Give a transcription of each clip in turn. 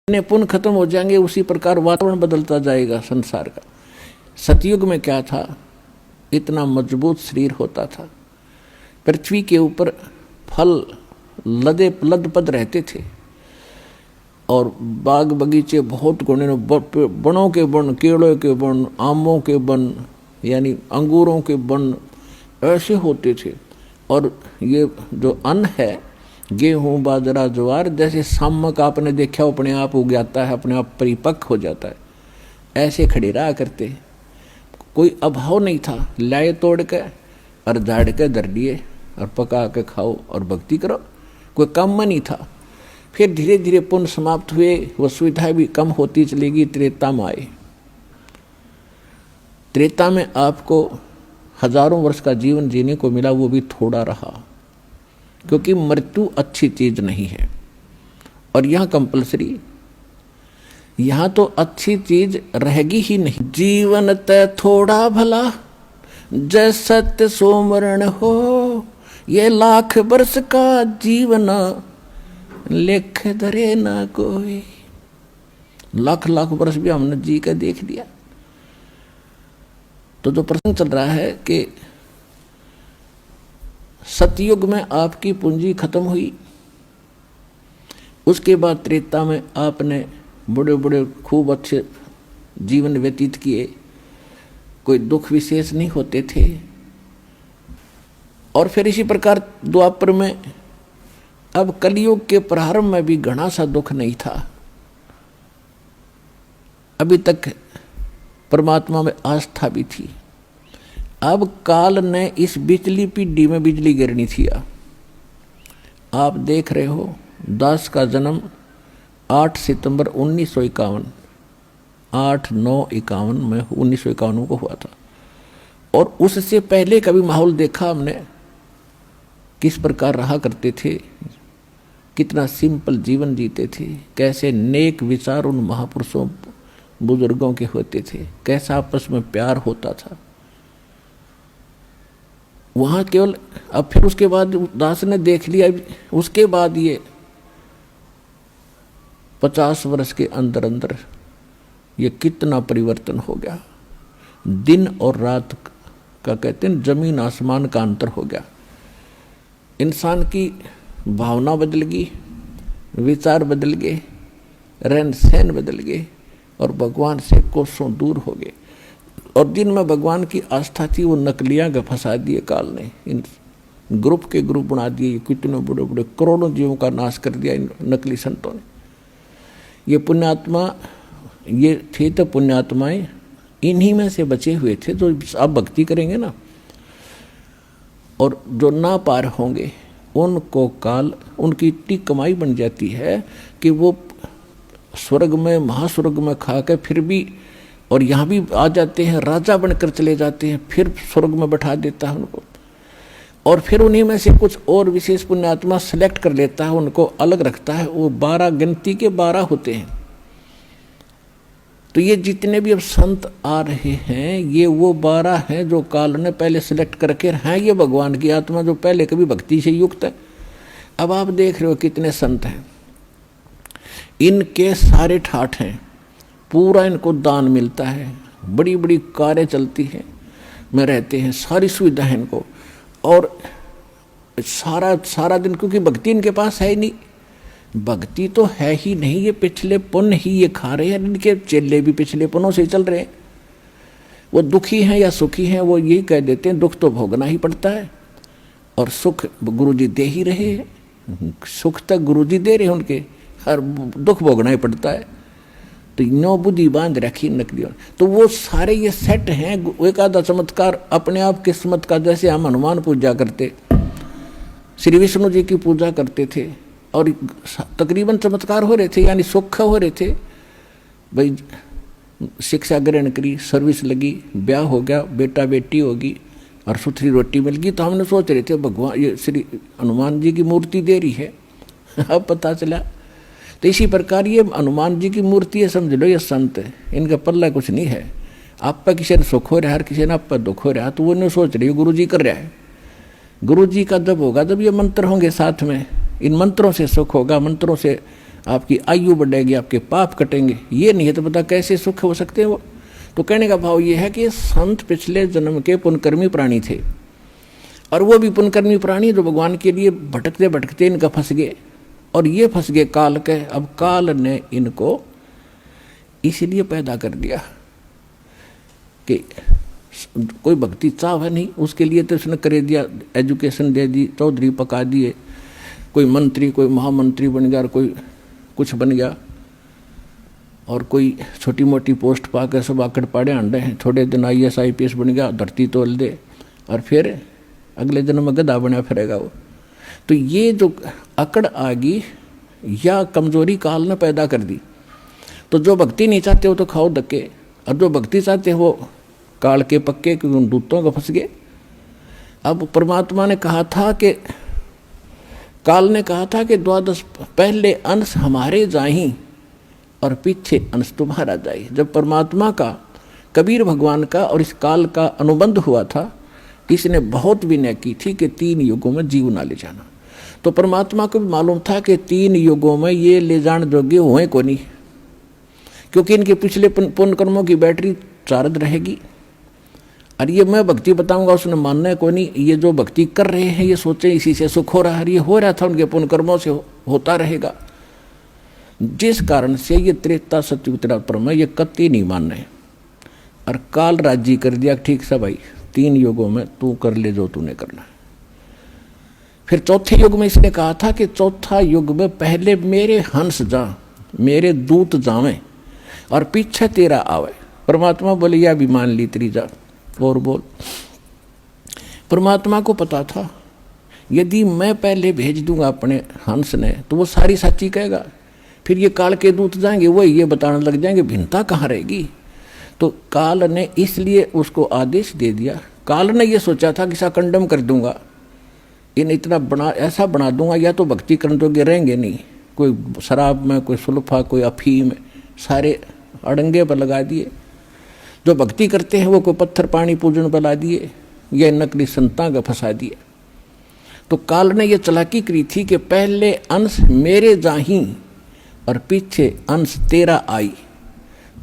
पुण्य खत्म हो जाएंगे, उसी प्रकार वातावरण बदलता जाएगा संसार का। सतयुग में क्या था, इतना मजबूत शरीर होता था, पृथ्वी के ऊपर फल लदपद रहते थे और बाग बगीचे बहुत गुणे, बनों के बन, केलों के बन, आमों के बन, यानी अंगूरों के बन ऐसे होते थे। और ये जो अन्न है, गेहूँ बाजरा ज्वार, जैसे सामक आपने देखा अपने आप उग जाता है, अपने आप परिपक्व हो जाता है, ऐसे खड़े रहा करते। कोई अभाव नहीं था, लाए तोड़ के और झाड़ के धर लिए और पका के खाओ और भक्ति करो, कोई कम नहीं था। फिर धीरे धीरे पुण्य समाप्त हुए, वो सुविधाएं भी कम होती चली गई। त्रेता में आए। त्रेता में आपको हजारों वर्ष का जीवन जीने को मिला, वो भी थोड़ा रहा, क्योंकि मृत्यु अच्छी चीज नहीं है। और यहाँ कंपलसरी, यहाँ तो अच्छी चीज रहेगी ही नहीं। जीवन तय थोड़ा भला, जय सत्य सोमरण हो, ये लाख वर्ष का जीवन लेख धरे ना कोई। लाख लाख वर्ष भी हमने जी के देख लिया। तो जो प्रसंग चल रहा है कि सतयुग में आपकी पूंजी खत्म हुई, उसके बाद त्रेता में आपने बड़े बड़े खूब अच्छे जीवन व्यतीत किए, कोई दुख विशेष नहीं होते थे। और फिर इसी प्रकार द्वापर में, अब कलयुग के प्रारंभ में भी घना सा दुख नहीं था। अभी तक परमात्मा में आस्था भी थी। अब काल ने इस बिजली पीढ़ी में बिजली गिरनी थी। आप देख रहे हो, दास का जन्म 8 सितंबर 1951, 8/9/51 में 1951 को हुआ था। और उससे पहले कभी माहौल देखा हमने, किस प्रकार रहा करते थे, कितना सिंपल जीवन जीते थे, कैसे नेक विचार उन महापुरुषों बुजुर्गों के होते थे, कैसा आपस में प्यार होता था वहाँ केवल। अब फिर उसके बाद दास ने देख लिया, उसके बाद ये 50 वर्ष के अंदर अंदर ये कितना परिवर्तन हो गया। दिन और रात का कहते हैं, जमीन आसमान का अंतर हो गया। इंसान की भावना बदल गई, विचार बदल गए, रहन सहन बदल गए और भगवान से कोसों दूर हो गए। और जिनमें भगवान की आस्था थी, वो नकलियां का फंसा दिए काल ने। इन ग्रुप के ग्रुप बना दिए, कितने बड़े बड़े करोड़ों जीवों का नाश कर दिया इन नकली संतों ने। ये पुण्यात्मा, ये थे तो पुण्यात्माएं इन्हीं में से बचे हुए थे, जो अब भक्ति करेंगे ना। और जो ना पार होंगे उनको काल, उनकी इतनी कमाई बन जाती है कि वो स्वर्ग में, महास्वर्ग में खा के फिर भी, और यहाँ भी आ जाते हैं, राजा बनकर चले जाते हैं, फिर स्वर्ग में बैठा देता है उनको। और फिर उन्हीं में से कुछ और विशेष पुण्यात्मा सेलेक्ट कर लेता है, उनको अलग रखता है। वो 12 गिनती के 12 होते हैं। तो ये जितने भी अब संत आ रहे हैं, ये वो 12 हैं जो काल ने पहले सेलेक्ट करके हैं। ये भगवान की आत्मा जो पहले कभी भक्ति से युक्त है। अब आप देख रहे हो कितने संत हैं, इनके सारे ठाठ हैं, पूरा इनको दान मिलता है, बड़ी बड़ी कारें चलती हैं, में रहते हैं, सारी सुविधा है इनको। और सारा दिन, क्योंकि भक्ति इनके पास है ही नहीं, भक्ति तो है ही नहीं, ये पिछले पुण्य ही ये खा रहे हैं। इनके चेले भी पिछले पुण्यों से चल रहे हैं। वो दुखी हैं या सुखी हैं, वो यही कह देते हैं, दुख तो भोगना ही पड़ता है और सुख गुरुजी दे ही रहे हैं। सुख तक गुरुजी दे रहे हैं उनके, हर दुख भोगना ही पड़ता है। तो नौ बुद्धि बांध रखी नकली। तो वो सारे ये सेट हैं। एक आधा चमत्कार अपने आप किस्मत का, जैसे हम हनुमान पूजा करते, श्री विष्णु जी की पूजा करते थे और तकरीबन चमत्कार हो रहे थे, यानी सुख हो रहे थे। भाई शिक्षा ग्रहण करी, सर्विस लगी, ब्याह हो गया, बेटा बेटी होगी और सुथरी रोटी मिल गई। तो हमने सोच रहे थे भगवान, ये श्री हनुमान जी की मूर्ति दे रही है। अब पता चला। तो इसी प्रकार ये हनुमान जी की मूर्ति है, समझ लो ये संत है, इनका पल्ला कुछ नहीं है। आप पर किसी ने सुख हो रहा है, हर किसी ने आप पर दुख हो रहा है, तो वो नहीं सोच रही गुरु जी कर रहा है। गुरु जी का जब होगा, जब ये मंत्र होंगे साथ में, इन मंत्रों से सुख होगा, मंत्रों से आपकी आयु बढ़ेगी, आपके पाप कटेंगे। ये नहीं है तो पता कैसे सुख हो सकते हैं वो। तो कहने का भाव ये है कि संत पिछले जन्म के पुण्यकर्मी प्राणी थे, और वो भी पुण्यकर्मी प्राणी जो भगवान के लिए भटकते भटकते इनका फंस गए, और ये फंस गए काल के। अब काल ने इनको इसीलिए पैदा कर दिया कि कोई भक्ति चाह है नहीं, उसके लिए तो उसने कर दिया, एजुकेशन दे दी, चौधरी पका दिए, कोई मंत्री कोई महामंत्री बन गया, और कोई कुछ बन गया, और कोई छोटी मोटी पोस्ट पाकर सब आकड़ पाड़े अंडे हैं, थोड़े दिन IAS IPS बन गया, धरती तोल दे, और फिर अगले जन्म में गधा बना फिरेगा वो। तो ये जो अकड़ आ गई या कमजोरी काल ने पैदा कर दी। तो जो भक्ति नहीं चाहते हो तो खाओ धक्के, और जो भक्ति चाहते हो काल के पक्के दूतों को फंस गए। अब परमात्मा ने कहा था कि काल ने कहा था कि 12 पहले अंश हमारे जाही और पीछे अंश तुम्हारा जाए। जब परमात्मा का, कबीर भगवान का और इस काल का अनुबंध हुआ था, इसने बहुत विनय की थी कि 3 युगों में जीव ना ले जाना। तो परमात्मा को भी मालूम था कि 3 युगों में ये ले जाने जोगे हुए को नहीं, क्योंकि इनके पिछले पुण्य कर्मों की बैटरी चार्ज रहेगी। और ये मैं भक्ति बताऊंगा उसने मानना को नहीं। ये जो भक्ति कर रहे हैं ये सोचे इसी से सुख हो रहा है, ये हो रहा था उनके पुण्य कर्मों से होता रहेगा। जिस कारण से ये त्रेता सतयुग त्रेता में ये कत्ती नहीं मान रहे, और काल राजी कर दिया, ठीक से भाई 3 युगों में तू कर ले जो तूने करना है। फिर चौथे युग में इसने कहा था कि चौथा युग में पहले मेरे हंस जा, मेरे दूत जावें, और पीछे तेरा आवे। परमात्मा बोले या भी मान ली तेरी जा, और बोल। परमात्मा को पता था यदि मैं पहले भेज दूंगा अपने हंस ने तो वो सारी सच्ची कहेगा, फिर ये काल के दूत जाएंगे वो ये बताने लग जाएंगे, भिन्नता कहाँ रहेगी। तो काल ने इसलिए उसको आदेश दे दिया। काल ने ये सोचा था कि सा कंडम कर दूंगा, इन इतना बना ऐसा बना दूंगा, या तो भक्ति करने जोगे रहेंगे नहीं, कोई शराब में, कोई सुल्फा, कोई अफीम, सारे अड़ंगे पर लगा दिए। जो भक्ति करते हैं वो कोई पत्थर पानी पूजन पर ला दिए, या नकली संता का फंसा दिए। तो काल ने यह चालाकी करी थी कि पहले अंश मेरे जाही और पीछे अंश तेरा आई।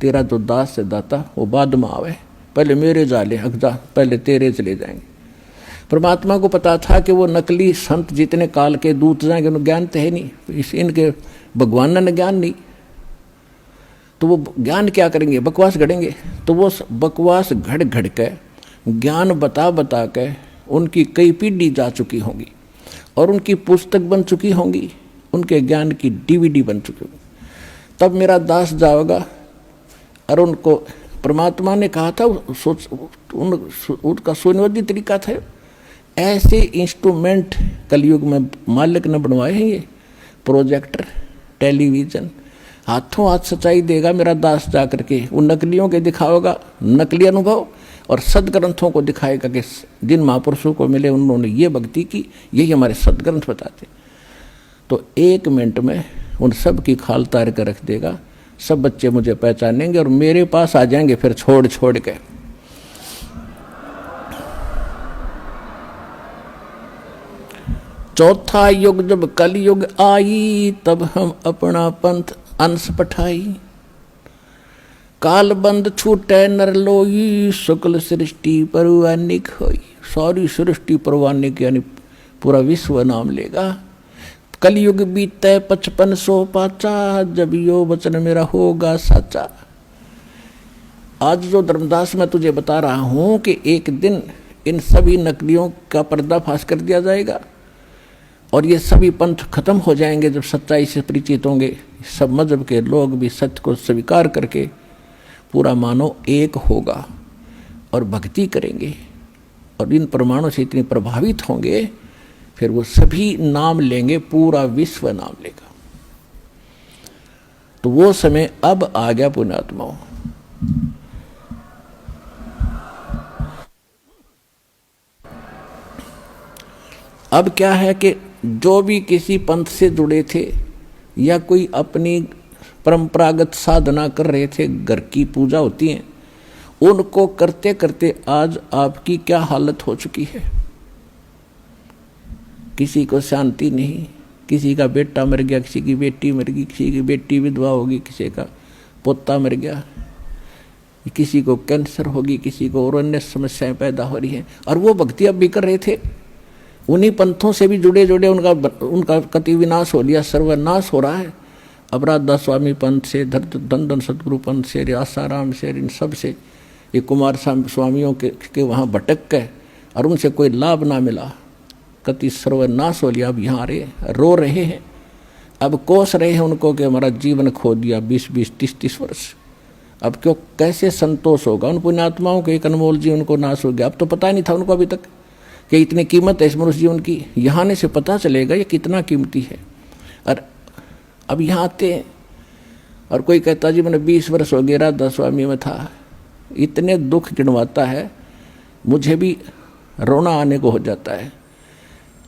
तेरा जो दास से दाता वो बाद में आवे, पहले मेरे जाले हकजा, पहले तेरे चले जाएंगे। परमात्मा को पता था कि वो नकली संत जितने काल के दूत जाएंगे उन्हें ज्ञान तो है नहीं, इनके भगवान ने ज्ञान नहीं, तो वो ज्ञान क्या करेंगे, बकवास गढ़ेंगे। तो वो बकवास घड़ घड़ के ज्ञान बता बता के उनकी कई पीढ़ी जा चुकी होंगी, और उनकी पुस्तक बन चुकी होंगी, उनके ज्ञान की DVD बन चुकी होगी। तब मेरा दास जाएगा, और उनको परमात्मा ने कहा था, उनका सुनियोजित तरीका था। ऐसे इंस्ट्रूमेंट कलयुग में मालिक ने बनवाए हैं, ये प्रोजेक्टर, टेलीविजन, हाथों हाथ सच्चाई देगा मेरा दास जा करके। वो नकलियों के दिखाएगा नकली अनुभव, और सदग्रंथों को दिखाएगा कि जिन महापुरुषों को मिले उन्होंने ये भक्ति की, यही हमारे सदग्रंथ बताते। तो 1 मिनट में उन सब की खाल तार कर रख देगा। सब बच्चे मुझे पहचानेंगे और मेरे पास आ जाएंगे फिर छोड़ छोड़ के। चौथा युग जब कलयुग आई, तब हम अपना पंथ अंश पठाई। काल बंद छूटे नर लोई, शुक्ल सृष्टि परवानिक होई। सारी सृष्टि परवानिक यानी पूरा विश्व नाम लेगा। कलयुग बीते 5500 पाचा, जब यो वचन मेरा होगा साचा। आज जो धर्मदास मैं तुझे बता रहा हूं कि एक दिन इन सभी नकलियों का पर्दाफाश कर दिया जाएगा, और ये सभी पंथ खत्म हो जाएंगे जब सच्चाई से परिचित होंगे। सब मजहब के लोग भी सत्य को स्वीकार करके पूरा मानव एक होगा और भक्ति करेंगे, और इन प्रमाणों से इतने प्रभावित होंगे, फिर वो सभी नाम लेंगे, पूरा विश्व नाम लेगा। तो वो समय अब आ गया पुण्यात्माओं। अब क्या है कि जो भी किसी पंथ से जुड़े थे या कोई अपनी परंपरागत साधना कर रहे थे, घर की पूजा होती है, उनको करते करते आज आपकी क्या हालत हो चुकी है। किसी को शांति नहीं, किसी का बेटा मर गया, किसी की बेटी मर गई, किसी की बेटी विधवा होगी, किसी का पोता मर गया, किसी को कैंसर होगी, किसी को और अन्य समस्याएं पैदा हो रही हैं। और वो भक्ति अब भी कर रहे थे। उन्हीं पंथों से भी जुड़े जुड़े उनका कति विनाश हो लिया, सर्वनाश हो रहा है। अब राधा स्वामी पंथ से, धन सतगुरु पंथ से, आसाराम से, इन सब से, ये कुमार स्वामियों के वहाँ भटक गए और उनसे कोई लाभ ना मिला, कति सर्वनाश हो लिया। अब यहाँ रो रहे हैं, अब कोस रहे हैं उनको कि हमारा जीवन खो दिया 20-20, 30-30 वर्ष। अब क्यों, कैसे संतोष होगा उन पुण्यात्माओं के? एक अनमोल जीवन को नाश हो गया। अब तो पता नहीं था उनको अभी तक कि इतनी कीमत है इस मनुष्य जीवन की। यहाँ आने से पता चलेगा ये कितना कीमती है। और अब यहाँ आते हैं और कोई कहता जी मैंने 20 वर्ष हो गया राधा स्वामी में था, इतने दुख गिनवाता है, मुझे भी रोना आने को हो जाता है।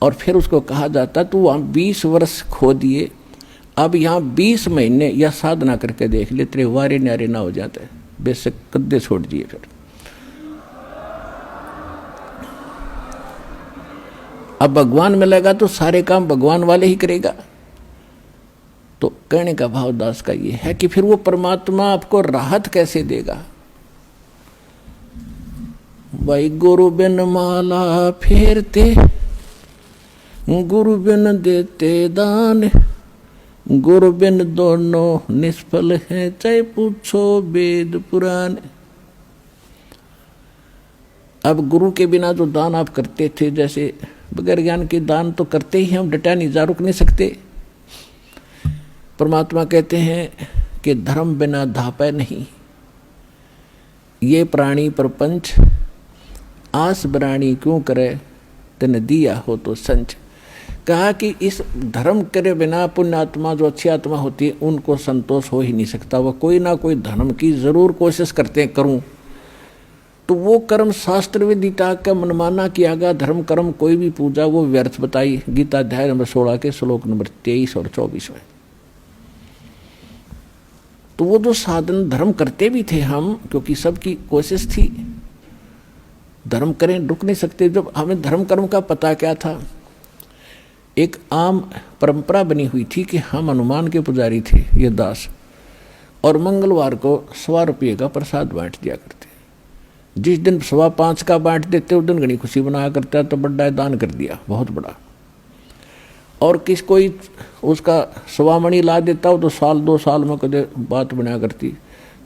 और फिर उसको कहा जाता तू वहाँ 20 वर्ष खो दिए, अब यहाँ 20 महीने या साधना करके देख ले, तेरे वारे न्यारे ना हो जाते, बेशक कद्दे छोड़ दिए। फिर अब भगवान मिलेगा तो सारे काम भगवान वाले ही करेगा। तो कहने का भाव दास का ये है कि फिर वो परमात्मा आपको राहत कैसे देगा? भाई गुरु बिन माला फेरते, गुरु बिन देते दान, गुरु बिन दोनों निष्फल हैं, चाहे पूछो वेद पुराण। अब गुरु के बिना जो दान आप करते थे, जैसे बगैर ज्ञान के दान तो करते ही हम, डटा नहीं, जा रुक नहीं सकते। परमात्मा कहते हैं कि धर्म बिना धापै नहीं, ये प्राणी प्रपंच आस बराणी क्यों करे, तन दिया हो तो संच। कहा कि इस धर्म करे बिना पुण्यात्मा जो अच्छी आत्मा होती है उनको संतोष हो ही नहीं सकता। वह कोई ना कोई धर्म की जरूर कोशिश करते हैं करूं, तो वो कर्म शास्त्र विदिता का मनमाना किया गया धर्म कर्म, कोई भी पूजा वो व्यर्थ बताई। गीता अध्याय नंबर 16 के श्लोक नंबर 23 और 24 में। तो वो जो साधन धर्म करते भी थे हम, क्योंकि सबकी कोशिश थी धर्म करें, रुक नहीं सकते। जब हमें धर्म कर्म का पता क्या था, एक आम परंपरा बनी हुई थी कि हम हनुमान के पुजारी थे ये दास, और मंगलवार को 100 रुपये का प्रसाद बांट दिया करते। जिस दिन 5.25 का बांट देते उस दिन घनी खुशी बनाया करता, तो बड़ा दान कर दिया, बहुत बड़ा। और किस कोई उसका 1.25 मणि ला देता हो तो 1-2 साल में कदे बात बनाया करती,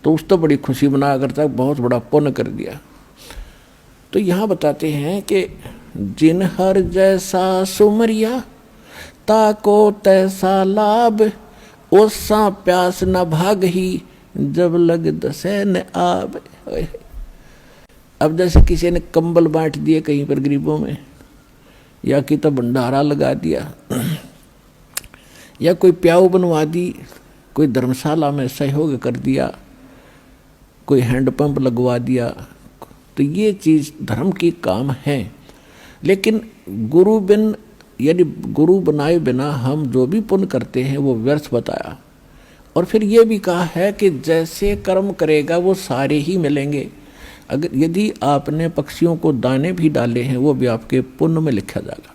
तो उस तो बड़ी खुशी बनाया करता, बहुत बड़ा पुण्य कर दिया। तो यहाँ बताते हैं कि जिन हर जैसा सुमरिया, ताको तैसा लाभ, ओसा प्यास न भाग ही, जब लग दसे न आब। अब जैसे किसी ने कंबल बांट दिए कहीं पर गरीबों में, या कि तो भंडारा लगा दिया, या कोई प्याऊ बनवा दी, कोई धर्मशाला में सहयोग कर दिया, कोई हैंडपंप लगवा दिया, तो ये चीज धर्म की काम है। लेकिन गुरु बिन, यानी गुरु बनाए बिना हम जो भी पुण्य करते हैं वो व्यर्थ बताया। और फिर ये भी कहा है कि जैसे कर्म करेगा वो सारे ही मिलेंगे। अगर यदि आपने पक्षियों को दाने भी डाले हैं वो भी आपके पुण्य में लिखा जाएगा।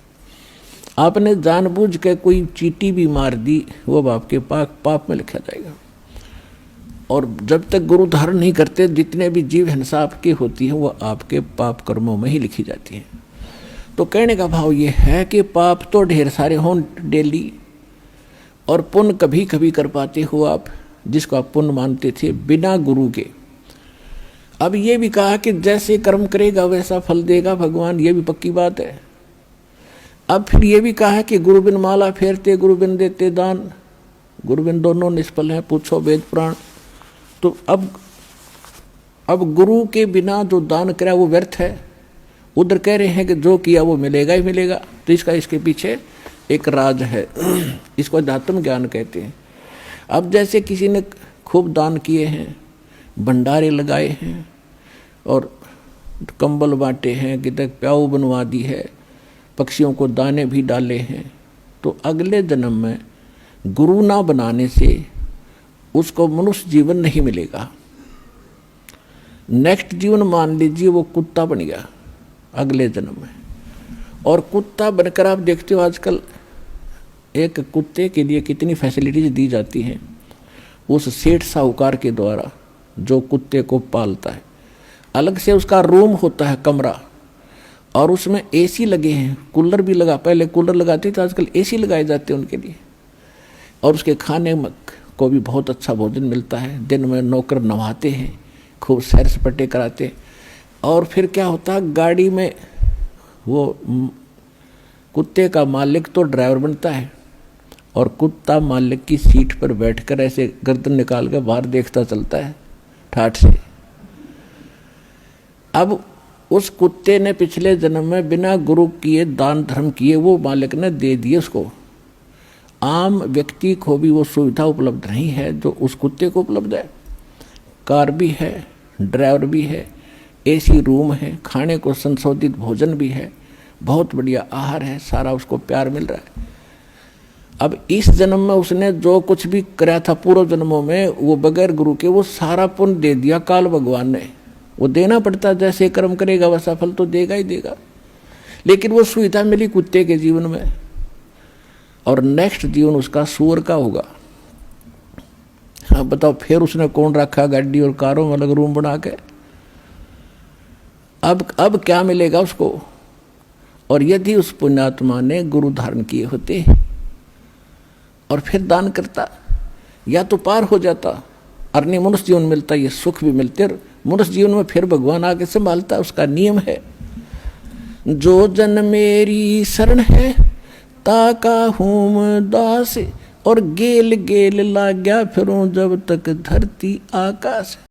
आपने जानबूझ के कोई चींटी भी मार दी वो आपके पाप में लिखा जाएगा। और जब तक गुरु धारण नहीं करते जितने भी जीव हिंसा आपकी होती है वो आपके पाप कर्मों में ही लिखी जाती है। तो कहने का भाव ये है कि पाप तो ढेर सारे हों डेली, और पुण्य कभी कभी कर पाते हो आप, जिसको आप पुण्य मानते थे बिना गुरु के। अब ये भी कहा कि जैसे कर्म करेगा वैसा फल देगा भगवान, ये भी पक्की बात है। अब फिर ये भी कहा है कि गुरु बिन माला फेरते, गुरु बिन देते दान, गुरु बिन दोनों निष्फल हैं, पूछो वेद पुराण। तो अब गुरु के बिना जो दान करा वो व्यर्थ है। उधर कह रहे हैं कि जो किया वो मिलेगा ही मिलेगा। तो इसके पीछे एक राज है, इसको अध्यात्म ज्ञान कहते हैं। अब जैसे किसी ने खूब दान किए हैं, भंडारे लगाए हैं और कंबल बांटे हैं, कितने प्याऊ बनवा दी है, पक्षियों को दाने भी डाले हैं, तो अगले जन्म में गुरु ना बनाने से उसको मनुष्य जीवन नहीं मिलेगा। नेक्स्ट जीवन मान लीजिए वो कुत्ता बन गया अगले जन्म में, और कुत्ता बनकर आप देखते हो आजकल एक कुत्ते के लिए कितनी फैसिलिटीज दी जाती हैं उस सेठ साहूकार के द्वारा जो कुत्ते को पालता है। अलग से उसका रूम होता है, कमरा, और उसमें एसी लगे हैं, कूलर भी लगा, पहले कूलर लगाते थे, आजकल एसी लगाए जाते हैं उनके लिए। और उसके खाने को भी बहुत अच्छा भोजन मिलता है। दिन में नौकर नवाते हैं, खूब सैर सपाटे कराते। और फिर क्या होता है, गाड़ी में वो कुत्ते का मालिक तो ड्राइवर बनता है और कुत्ता मालिक की सीट पर बैठकर ऐसे गर्दन निकाल कर बाहर देखता चलता है ठाठ से। अब उस कुत्ते ने पिछले जन्म में बिना गुरु किए दान धर्म किए वो मालिक ने दे दिए उसको। आम व्यक्ति को भी वो सुविधा उपलब्ध नहीं है जो उस कुत्ते को उपलब्ध है। कार भी है, ड्राइवर भी है, एसी रूम है, खाने को संशोधित भोजन भी है, बहुत बढ़िया आहार है, सारा उसको प्यार मिल रहा है। अब इस जन्म में उसने जो कुछ भी कराया था पूर्व जन्मों में, वो बगैर गुरु के वो सारा पुण्य दे दिया काल भगवान ने। वो देना पड़ता, जैसे कर्म करेगा वैसा फल तो देगा ही देगा। लेकिन वो सुविधा मिली कुत्ते के जीवन में, और नेक्स्ट जीवन उसका सूअर का होगा। हाँ बताओ, फिर उसने कौन रखा गाड़ी और कारों में अलग रूम बना के। अब क्या मिलेगा उसको। और यदि उस पुण्यात्मा ने गुरु धारण किए होते और फिर दान करता, या तो पार हो जाता, अन्य मनुष्य जीवन मिलता, ये सुख भी मिलते, और मनुष्य जीवन में फिर भगवान आगे संभालता। उसका नियम है, जो जन मेरी शरण है ताका हूँ दास, और गेल गेल लाग्या फिरूं जब तक धरती आकाश।